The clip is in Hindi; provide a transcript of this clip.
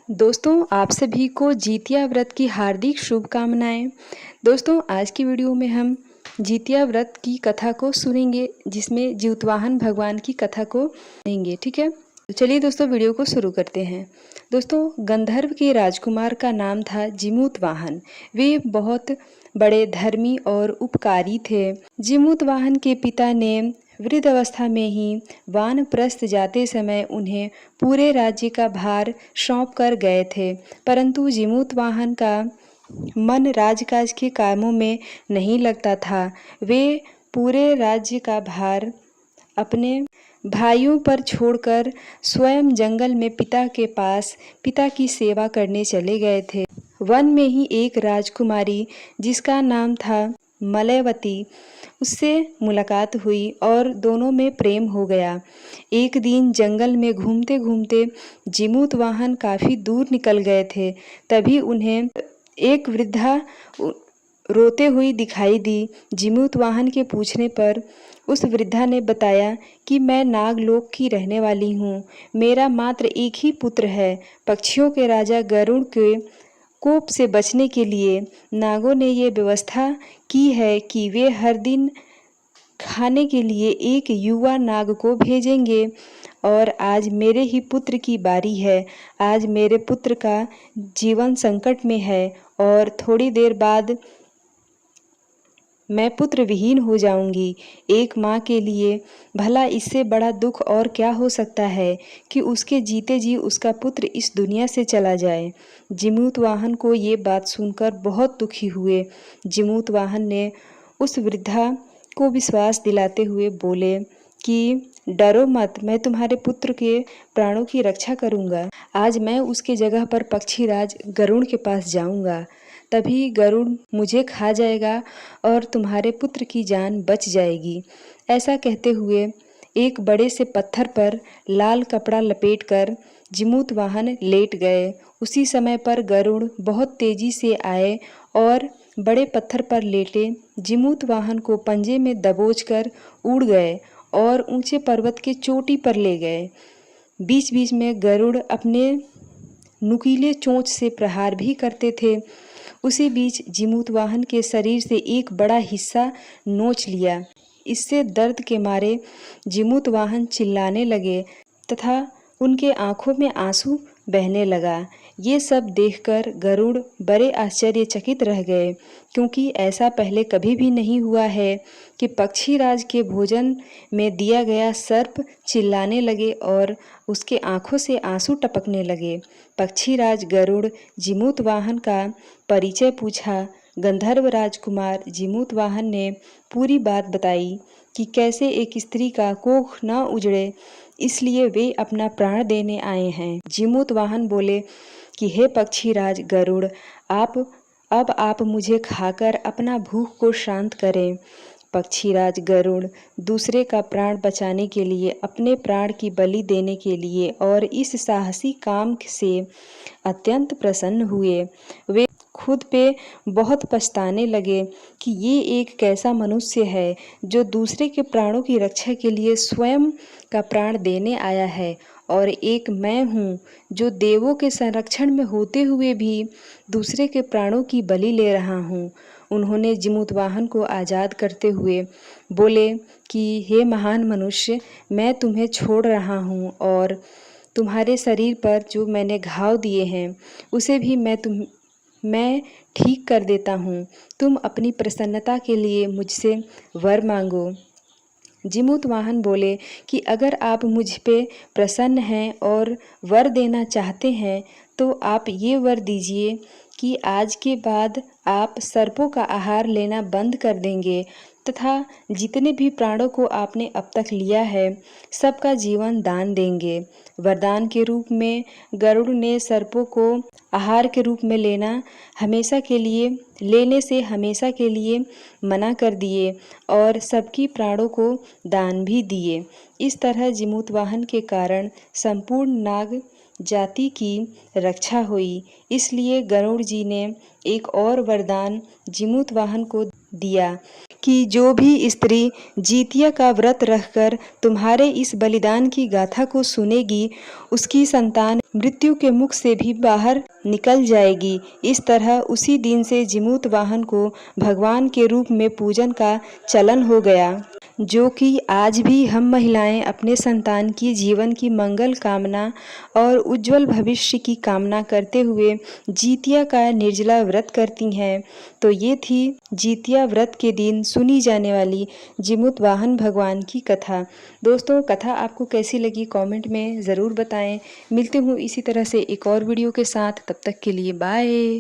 दोस्तों आप सभी को जितिया व्रत की हार्दिक शुभकामनाएं। दोस्तों आज की वीडियो में हम जितिया व्रत की कथा को सुनेंगे, जिसमें जीतवाहन भगवान की कथा को सुनेंगे। ठीक है, तो चलिए दोस्तों वीडियो को शुरू करते हैं। दोस्तों गंधर्व के राजकुमार का नाम था जिमूतवाहन। वे बहुत बड़े धर्मी और उपकारी थे। जिमूतवाहन के पिता ने वृद्ध अवस्था में ही वानप्रस्थ जाते समय उन्हें पूरे राज्य का भार सौंप कर गए थे, परंतु जिमूतवाहन का मन राजकाज के कामों में नहीं लगता था। वे पूरे राज्य का भार अपने भाइयों पर छोड़कर स्वयं जंगल में पिता के पास पिता की सेवा करने चले गए थे। वन में ही एक राजकुमारी जिसका नाम था मलयवती, उससे मुलाकात हुई और दोनों में प्रेम हो गया। एक दिन जंगल में घूमते घूमते जिमूतवाहन काफ़ी दूर निकल गए थे। तभी उन्हें एक वृद्धा रोते हुई दिखाई दी। जिमूतवाहन के पूछने पर उस वृद्धा ने बताया कि मैं नागलोक की रहने वाली हूँ। मेरा मात्र एक ही पुत्र है। पक्षियों के राजा गरुड़ के कोप से बचने के लिए नागों ने ये व्यवस्था की है कि वे हर दिन खाने के लिए एक युवा नाग को भेजेंगे, और आज मेरे ही पुत्र की बारी है। आज मेरे पुत्र का जीवन संकट में है और थोड़ी देर बाद मैं पुत्र विहीन हो जाऊंगी। एक माँ के लिए भला इससे बड़ा दुख और क्या हो सकता है कि उसके जीते जी उसका पुत्र इस दुनिया से चला जाए। जिमूतवाहन को ये बात सुनकर बहुत दुखी हुए। जिमूतवाहन ने उस वृद्धा को विश्वास दिलाते हुए बोले कि डरो मत, मैं तुम्हारे पुत्र के प्राणों की रक्षा करूंगा। आज मैं उसके जगह पर पक्षीराज गरुड़ के पास जाऊंगा, तभी गरुड़ मुझे खा जाएगा और तुम्हारे पुत्र की जान बच जाएगी। ऐसा कहते हुए एक बड़े से पत्थर पर लाल कपड़ा लपेटकर जिमूतवाहन लेट गए। उसी समय पर गरुड़ बहुत तेजी से आए और बड़े पत्थर पर लेटे जिमूतवाहन को पंजे में दबोचकर उड़ गए और ऊंचे पर्वत के चोटी पर ले गए। बीच बीच में गरुड़ अपने नुकीले चोंच से प्रहार भी करते थे। उसी बीच जिमूतवाहन के शरीर से एक बड़ा हिस्सा नोच लिया। इससे दर्द के मारे जिमूतवाहन चिल्लाने लगे तथा उनके आंखों में आंसू बहने लगा। ये सब देखकर गरुड़ बड़े आश्चर्यचकित रह गए, क्योंकि ऐसा पहले कभी भी नहीं हुआ है कि पक्षीराज के भोजन में दिया गया सर्प चिल्लाने लगे और उसके आंखों से आंसू टपकने लगे। पक्षीराज गरुड़ जिमूतवाहन का परिचय पूछा। गंधर्व राजकुमार जिमूतवाहन ने पूरी बात बताई कि कैसे एक स्त्री का कोख न उजड़े, इसलिए वे अपना प्राण देने आए हैं। जिमूतवाहन बोले कि हे पक्षीराज गरुड़, आप मुझे खाकर अपना भूख को शांत करें। पक्षीराज गरुड़ दूसरे का प्राण बचाने के लिए, अपने प्राण की बलि देने के लिए और इस साहसी काम से अत्यंत प्रसन्न हुए। वे खुद पे बहुत पछताने लगे कि ये एक कैसा मनुष्य है जो दूसरे के प्राणों की रक्षा के लिए स्वयं का प्राण देने आया है, और एक मैं हूँ जो देवों के संरक्षण में होते हुए भी दूसरे के प्राणों की बलि ले रहा हूँ। उन्होंने जिमूतवाहन को आज़ाद करते हुए बोले कि हे महान मनुष्य, मैं तुम्हें छोड़ रहा हूँ और तुम्हारे शरीर पर जो मैंने घाव दिए हैं उसे भी मैं ठीक कर देता हूँ। तुम अपनी प्रसन्नता के लिए मुझसे वर मांगो। जिमूतवाहन बोले कि अगर आप मुझ पे प्रसन्न हैं और वर देना चाहते हैं तो आप ये वर दीजिए कि आज के बाद आप सर्पों का आहार लेना बंद कर देंगे तथा जितने भी प्राणों को आपने अब तक लिया है सबका जीवन दान देंगे। वरदान के रूप में गरुड़ ने सर्पों को आहार के रूप में लेने से हमेशा के लिए मना कर दिए और सबकी प्राणों को दान भी दिए। इस तरह जिमूतवाहन के कारण संपूर्ण नाग जाति की रक्षा हुई। इसलिए गरुड़ जी ने एक और वरदान जिमूतवाहन को दिया कि जो भी स्त्री जितिया का व्रत रखकर तुम्हारे इस बलिदान की गाथा को सुनेगी, उसकी संतान मृत्यु के मुख से भी बाहर निकल जाएगी। इस तरह उसी दिन से जिमूत वाहन को भगवान के रूप में पूजन का चलन हो गया, जो कि आज भी हम महिलाएं अपने संतान की जीवन की मंगल कामना और उज्जवल भविष्य की कामना करते हुए जितिया का निर्जला व्रत करती हैं। तो ये थी जितिया व्रत के दिन सुनी जाने वाली जिमूत वाहन भगवान की कथा। दोस्तों, कथा आपको कैसी लगी कमेंट में ज़रूर बताएं। मिलते हूँ इसी तरह से एक और वीडियो के साथ, तब तक के लिए बाय।